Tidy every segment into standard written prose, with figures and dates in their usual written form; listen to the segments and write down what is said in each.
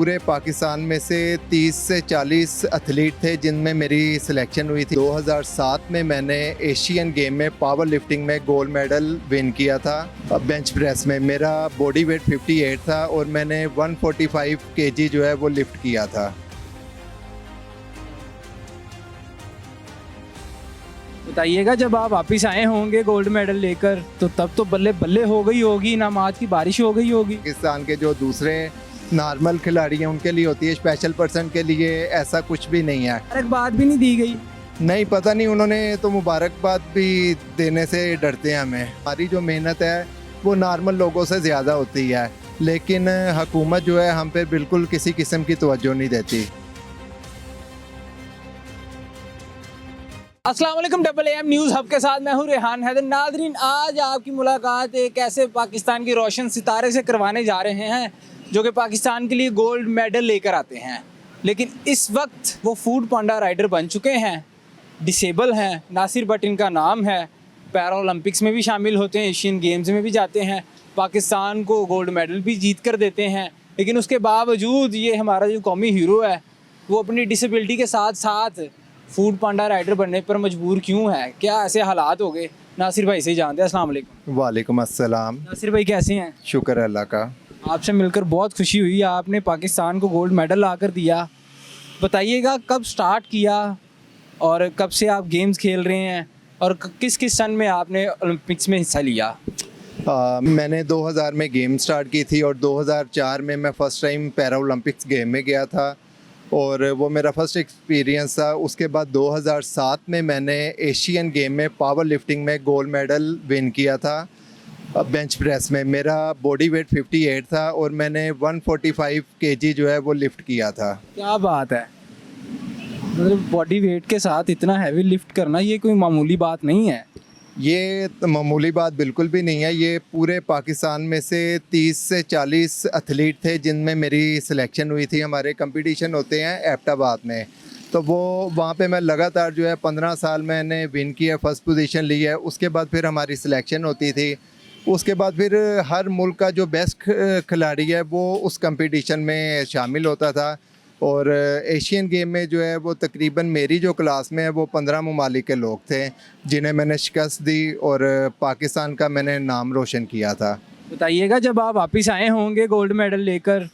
पूरे पाकिस्तान में से 30 से 40 एथलीट थे जिनमें मेरी सिलेक्शन हुई थी। 2007 में मैंने एशियन गेम में पावर लिफ्टिंग में गोल्ड मेडल विन किया था। बेंच प्रेस में मेरा बॉडी वेट 58 था और मैंने 145 केजी जो है वो लिफ्ट किया था। बताइएगा, जब आप वापस आए होंगे गोल्ड मेडल लेकर तो तब तो बल्ले बल्ले हो गई होगी, इनामात की बारिश हो गई होगी। पाकिस्तान के जो दूसरे नॉर्मल खिलाड़ी हैं उनके लिए होती है, स्पेशल पर्सन के लिए ऐसा कुछ भी नहीं है। मुबारकबाद भी नहीं दी गई? नहीं, पता नहीं, उन्होंने तो मुबारकबाद भी देने से डरते हैं हमें। हमारी जो मेहनत है वो नॉर्मल लोगों से ज़्यादा होती है, लेकिन हुकूमत जो है हम पे बिल्कुल किसी किस्म की तवज्जो नहीं देती। अस्सलाम वालेकुम, डबल एम न्यूज़ हब के साथ मैं हूं रेहान हैदर। नाज़रीन, आज आपकी मुलाकात एक ऐसे पाकिस्तान के रोशन सितारे से करवाने जा रहे हैं जो कि पाकिस्तान के लिए गोल्ड मेडल लेकर आते हैं, लेकिन इस वक्त वो फूड पांडा राइडर बन चुके हैं, डिसेबल हैं। नासिर भट्ट इनका नाम है, पैरा ओलंपिक्स में भी शामिल होते हैं, एशियन गेम्स में भी जाते हैं, पाकिस्तान को गोल्ड मेडल भी जीत कर देते हैं। लेकिन उसके बावजूद ये हमारा जो कौमी हीरो है वो अपनी डिसेबिलिटी के साथ साथ फूड पांडा राइडर बनने पर मजबूर क्यों है? क्या ऐसे हालात हो गए? नासिर भाई से जानते हैं। अस्सलाम वालेकुम। वालेकुम अस्सलाम। नासिर भाई कैसे हैं? शुक्र है अल्लाह का। आपसे मिलकर बहुत खुशी हुई। आपने पाकिस्तान को गोल्ड मेडल ला कर दिया। बताइएगा, कब स्टार्ट किया और कब से आप गेम्स खेल रहे हैं और किस किस सन में आपने ओलंपिक्स में हिस्सा लिया? मैंने 2000 में गेम स्टार्ट की थी और 2004 में मैं first time para Olympics game में गया था और वो मेरा फर्स्ट एक्सपीरियंस था। उसके बाद 2007 में मैंने एशियन गेम में पावर लिफ्टिंग में गोल्ड मेडल विन किया था। बेंच प्रेस में मेरा बॉडी वेट 58 था और मैंने 145 केजी जो है वो लिफ्ट किया था। क्या बात है! मतलब बॉडी वेट के साथ इतना हैवी लिफ्ट करना ये कोई मामूली बात नहीं है। ये मामूली बात बिल्कुल भी नहीं है। ये पूरे पाकिस्तान में से 30 से 40 एथलीट थे जिनमें मेरी सिलेक्शन हुई थी। हमारे कंपटीशन होते हैं एबटाबाद में, तो वो वहाँ पे मैं लगातार जो है 15 साल मैंने विन किया, फर्स्ट पोजीशन ली है। उसके बाद फिर हमारी सिलेक्शन होती थी। उसके बाद फिर हर मुल्क का जो बेस्ट खिलाड़ी है वो उस कंपटीशन में शामिल होता था और एशियन गेम में जो है वो तकरीबन मेरी जो क्लास में है वो 15 ममालिक के लोग थे जिन्हें मैंने शिकस्त दी और पाकिस्तान का मैंने नाम रोशन किया था। बताइएगा, जब आप वापस आए होंगे गोल्ड मेडल लेकर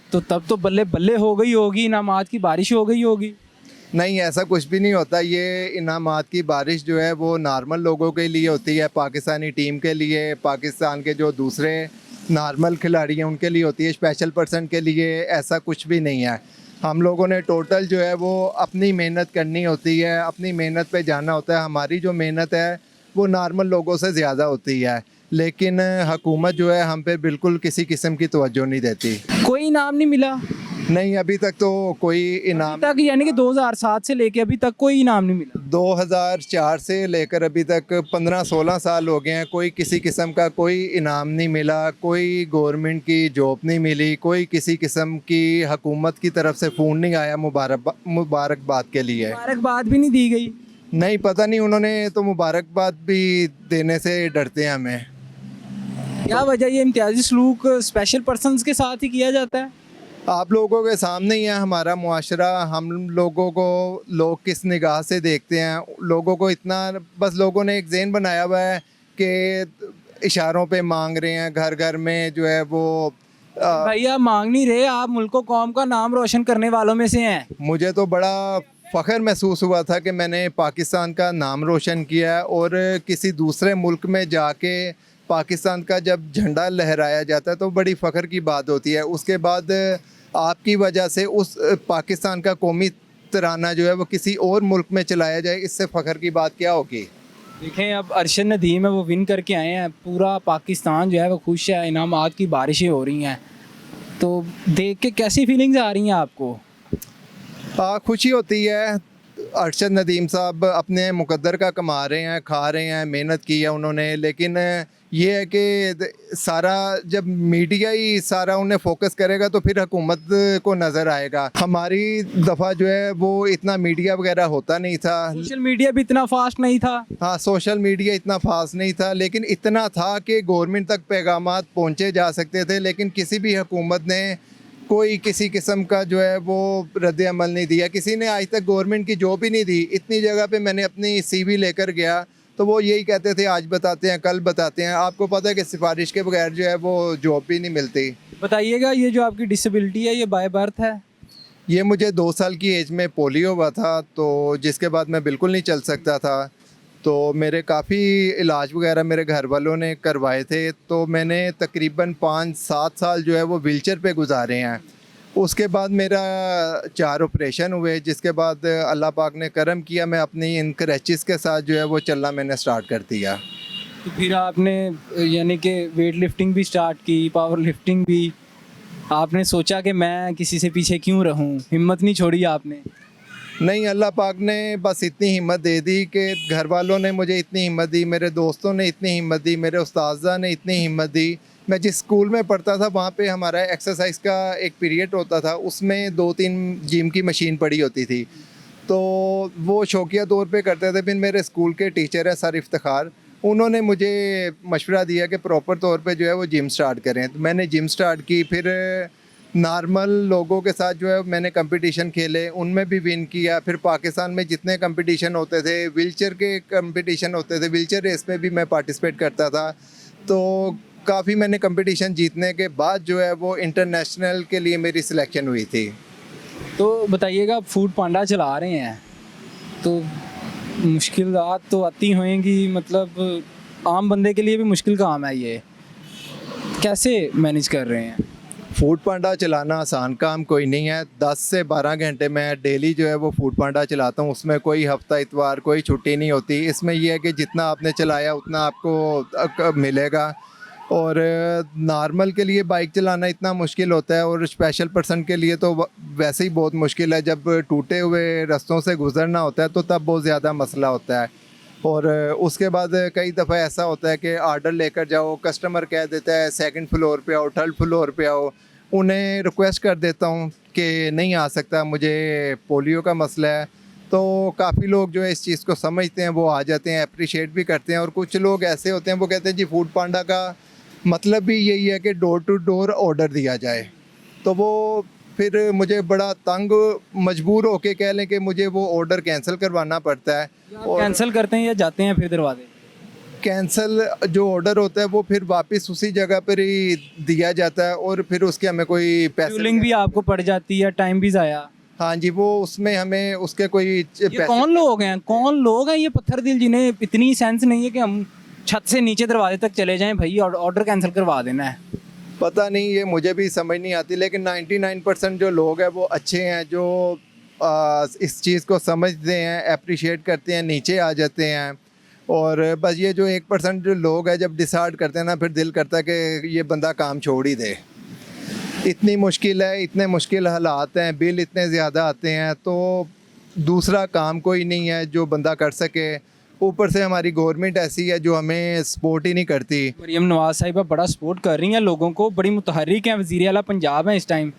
तो तब तो बल्ले बल्ले हो गई होगी, इनामात की बारिश हो गई होगी। नहीं, ऐसा कुछ भी नहीं होता। ये इनामात की बारिश जो है वो नॉर्मल लोगों के लिए होती है, पाकिस्तानी टीम के लिए, पाकिस्तान के जो दूसरे नॉर्मल खिलाड़ी हैं उनके लिए होती है, स्पेशल पर्सन के लिए ऐसा कुछ भी नहीं है। हम लोगों ने टोटल जो है वो अपनी मेहनत करनी होती है, अपनी मेहनत पे जाना होता है। हमारी जो मेहनत है वो नॉर्मल लोगों से ज़्यादा होती है, लेकिन हुकूमत जो है हम पे बिल्कुल किसी किस्म की तवज्जो नहीं देती। कोई इनाम नहीं मिला? नहीं, अभी तक तो कोई इनाम तक, यानी कि 2007 से लेके अभी तक कोई इनाम नहीं मिला? 2004 से लेकर अभी तक 15-16 साल हो गए हैं, कोई किसी किस्म का कोई इनाम नहीं मिला, कोई गवर्नमेंट की जॉब नहीं मिली, कोई किसी किस्म की हुकूमत की तरफ से फ़ोन नहीं आया मुबारकबाद के लिए। मुबारकबाद भी नहीं दी गई? नहीं, पता नहीं, उन्होंने तो मुबारकबाद भी देने से डरते हैं हमें। क्या वजह? ये इम्तियाजी सलूक स्पेशल पर्सन्स के साथ ही किया जाता है? आप लोगों के सामने ही है हमारा मुआशरा। हम लोगों को लोग किस निगाह से देखते हैं, लोगों को इतना बस लोगों ने एक ज़हन बनाया हुआ है कि इशारों पे मांग रहे हैं। घर घर में जो है वो भैया मांग नहीं रहे, आप मुल्क कौम का नाम रोशन करने वालों में से हैं। मुझे तो बड़ा फ़ख्र महसूस हुआ था कि मैंने पाकिस्तान का नाम रोशन किया है और किसी दूसरे मुल्क में जाके पाकिस्तान का जब झंडा लहराया जाता है तो बड़ी फ़ख्र की बात होती है। उसके बाद आपकी वजह से उस पाकिस्तान का कौमी तराना जो है वो किसी और मुल्क में चलाया जाए, इससे फ़ख्र की बात क्या होगी? देखें, अब अरशद नदीम है वो विन करके आए हैं, पूरा पाकिस्तान जो है वो खुश है, इनामात की बारिशें हो रही हैं, तो देख के कैसी फीलिंग्स आ रही हैं आपको? खुशी होती है। अरशद नदीम साहब अपने मुकद्दर का कमा रहे हैं, खा रहे हैं, मेहनत की है उन्होंने, लेकिन ये है कि सारा जब मीडिया ही सारा उन्हें फोकस करेगा तो फिर हुकूमत को नज़र आएगा। हमारी दफ़ा जो है वो इतना मीडिया वगैरह होता नहीं था, सोशल मीडिया भी इतना फास्ट नहीं था। हाँ, सोशल मीडिया इतना फास्ट नहीं था, लेकिन इतना था कि गवर्नमेंट तक पैगामात पहुँचे जा सकते थे, लेकिन किसी भी हुकूमत ने कोई किसी किस्म का जो है वो रद्द अमल नहीं दिया, किसी ने आज तक गवर्नमेंट की जॉब ही नहीं दी। इतनी जगह पे मैंने अपनी CV लेकर गया तो वो यही कहते थे आज बताते हैं कल बताते हैं। आपको पता है कि सिफारिश के बगैर जो है वो जॉब भी नहीं मिलती। बताइएगा, ये जो आपकी डिसेबिलिटी है ये बाय बर्थ है? ये मुझे 2 साल की एज में पोलियो हुआ था, तो जिसके बाद मैं बिल्कुल नहीं चल सकता था। तो मेरे काफ़ी इलाज वगैरह मेरे घर वालों ने करवाए थे, तो मैंने तकरीबन 5-7 साल जो है वो व्हीलचेयर पे गुजारे हैं। उसके बाद मेरा 4 ऑपरेशन हुए, जिसके बाद अल्लाह पाक ने करम किया, मैं अपनी इन क्रैचेस के साथ जो है वो चलना मैंने स्टार्ट कर दिया। तो फिर आपने यानी कि वेट लिफ्टिंग भी स्टार्ट की, पावर लिफ्टिंग भी। आपने सोचा कि मैं किसी से पीछे क्यों रहूं, हिम्मत नहीं छोड़ी आपने? नहीं, अल्लाह पाक ने बस इतनी हिम्मत दे दी कि घर वालों ने मुझे इतनी हिम्मत दी, मेरे दोस्तों ने इतनी हिम्मत दी, मेरे उस्ताज़ा ने इतनी हिम्मत दी। मैं जिस स्कूल में पढ़ता था वहाँ पे हमारा एक्सरसाइज का एक पीरियड होता था, उसमें 2-3 जिम की मशीन पड़ी होती थी, तो वो शौकिया तौर पे करते थे। फिर मेरे स्कूल के टीचर हैं सर इफ्तिखार, उन्होंने मुझे मशवरा दिया कि प्रॉपर तौर पे जो है वो जिम स्टार्ट करें। तो मैंने जिम स्टार्ट की। फिर नॉर्मल लोगों के साथ जो है मैंने कंपटीशन खेले, उनमें भी विन किया। फिर पाकिस्तान में जितने कंपटीशन होते थे, व्हीलचेयर के कंपटीशन होते थे, व्हीलचेयर रेस में भी मैं पार्टिसिपेट करता था। तो काफ़ी मैंने कंपटीशन जीतने के बाद जो है वो इंटरनेशनल के लिए मेरी सिलेक्शन हुई थी। तो बताइएगा, आप फूड पांडा चला रहे हैं तो मुश्किलात तो आती होंगी, मतलब आम बंदे के लिए भी मुश्किल काम है ये, कैसे मैनेज कर रहे हैं? फूड पांडा चलाना आसान काम कोई नहीं है। 10 से 12 घंटे मैं डेली जो है वो फूड पांडा चलाता हूँ, उसमें कोई हफ्ता इतवार कोई छुट्टी नहीं होती। इसमें यह है कि जितना आपने चलाया उतना आपको मिलेगा। और नॉर्मल के लिए बाइक चलाना इतना मुश्किल होता है, और स्पेशल पर्सन के लिए तो वैसे ही बहुत मुश्किल है। जब टूटे हुए रास्तों से गुजरना होता है तो तब बहुत ज़्यादा मसला होता है। और उसके बाद कई दफ़ा ऐसा होता है कि आर्डर लेकर जाओ, कस्टमर कह देता है 2nd फ्लोर पे आओ, 3rd फ्लोर पे आओ। उन्हें रिक्वेस्ट कर देता हूँ कि नहीं आ सकता, मुझे पोलियो का मसला है। तो काफ़ी लोग जो है इस चीज़ को समझते हैं, वो आ जाते हैं, अप्रिशिएट भी करते हैं। और कुछ लोग ऐसे होते हैं वो कहते हैं जी फूड पांडा का मतलब भी यही है कि डोर टू डोर ऑर्डर दिया जाए। तो वो फिर मुझे बड़ा तंग मजबूर होके कह लें कि मुझे वो ऑर्डर कैंसिल करवाना पड़ता है। और कैंसिल करते हैं या जाते हैं फिर दरवाजे? कैंसिल जो ऑर्डर होता है वो फिर वापस उसी जगह पर ही दिया जाता है, और फिर उसके हमें कोई पैसे फ्यूलिंग भी आपको पड़ जाती है, टाइम भी ज़ाया। हाँ जी, वो उसमें हमें उसके कोई ये कौन लोग हैं, कौन लोग हैं ये पत्थर दिल, जिन्हें इतनी सेंस नहीं है कि हम छत से नीचे दरवाजे तक चले जाएं भाई और ऑर्डर कैंसिल करवा देना है? पता नहीं, ये मुझे भी समझ नहीं आती। लेकिन 99% जो लोग हैं वो अच्छे हैं, जो इस चीज़ को समझते हैं, अप्रिशिएट करते हैं, नीचे आ जाते हैं। और बस ये जो 1% जो लोग हैं जब डिसाइड करते हैं ना, फिर दिल करता है कि ये बंदा काम छोड़ ही दे। इतनी मुश्किल है, इतने मुश्किल हालात हैं, बिल इतने ज़्यादा आते हैं, तो दूसरा काम कोई नहीं है जो बंदा कर सके। ऊपर से हमारी गवर्नमेंट ऐसी है जो हमें सपोर्ट ही नहीं करती। मरियम नवाज साहिबा बड़ा सपोर्ट कर रही हैं लोगों को, बड़ी मुतहर्रिक हैं, वज़ीर आला पंजाब हैं इस टाइम।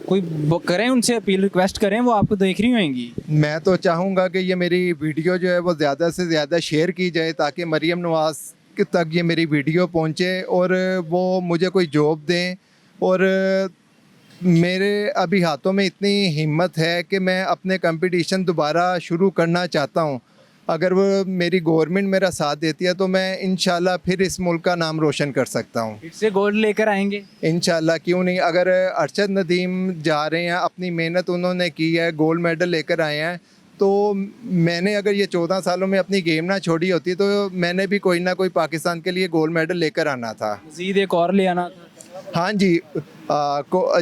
कोई करें उनसे अपील, रिक्वेस्ट करें, वो आपको देख रही होंगी। मैं तो चाहूँगा कि ये मेरी वीडियो जो है वो ज़्यादा से ज़्यादा शेयर की जाए, ताकि मरियम नवाज तक ये मेरी वीडियो पहुँचे और वो मुझे कोई जॉब दें। और मेरे अभी हाथों में इतनी हिम्मत है कि मैं अपने कंपटीशन दोबारा शुरू करना चाहता हूँ। अगर वो मेरी गवर्नमेंट मेरा साथ देती है तो मैं इंशाल्लाह फिर इस मुल्क का नाम रोशन कर सकता हूँ। फिर से गोल्ड लेकर आएंगे इंशाल्लाह, क्यों नहीं। अगर अरशद नदीम जा रहे हैं, अपनी मेहनत उन्होंने की है, गोल्ड मेडल लेकर आए हैं, तो मैंने अगर ये 14 सालों में अपनी गेम ना छोड़ी होती तो मैंने भी कोई ना कोई पाकिस्तान के लिए गोल्ड मेडल लेकर आना था। मज़ीद एक और ले आना था। हाँ जी,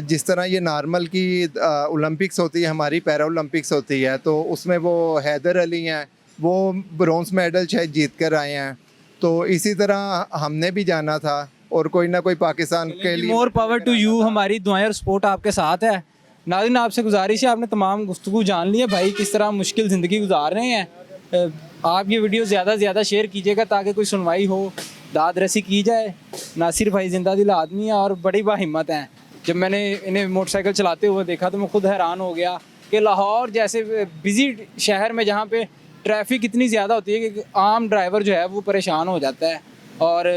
जिस तरह ये नॉर्मल की ओलंपिक्स होती है, हमारी पैरा ओलंपिक्स होती है, तो उसमें वो हैदर अली हैं, वो ब्रोंज मेडल शायद जीत कर आए हैं। तो इसी तरह हमने भी जाना था, और कोई ना कोई पाकिस्तान के लिए। मोर पावर टू यू, हमारी दुआएं और सपोर्ट आपके साथ है। नाज़रीन, आपसे गुजारिश है, आपने तमाम गुफ्तगू जान ली है भाई किस तरह मुश्किल ज़िंदगी गुजार रहे हैं। आप ये वीडियो ज़्यादा से ज़्यादा शेयर कीजिएगा ताकि कोई सुनवाई हो, दाद रसी की जाए। नासिर भाई जिंदा दिल आदमी है और बड़ी बाहिम्मत हैं। जब मैंने इन्हें मोटरसाइकिल चलाते हुए देखा तो मैं खुद हैरान हो गया कि लाहौर जैसे बिज़ी शहर में जहाँ पे ट्रैफिक इतनी ज़्यादा होती है कि आम ड्राइवर जो है वो परेशान हो जाता है और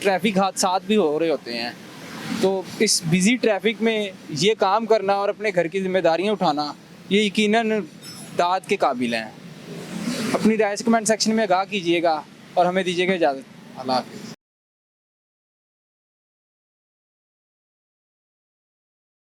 ट्रैफिक हादसात भी हो रहे होते हैं। तो इस बिज़ी ट्रैफिक में ये काम करना और अपने घर की जिम्मेदारियां उठाना ये यकीनन दाद के काबिल हैं। अपनी राय कमेंट सेक्शन में आगाह कीजिएगा और हमें दीजिएगा इजाज़त। अल्लाह हाफ़िज़।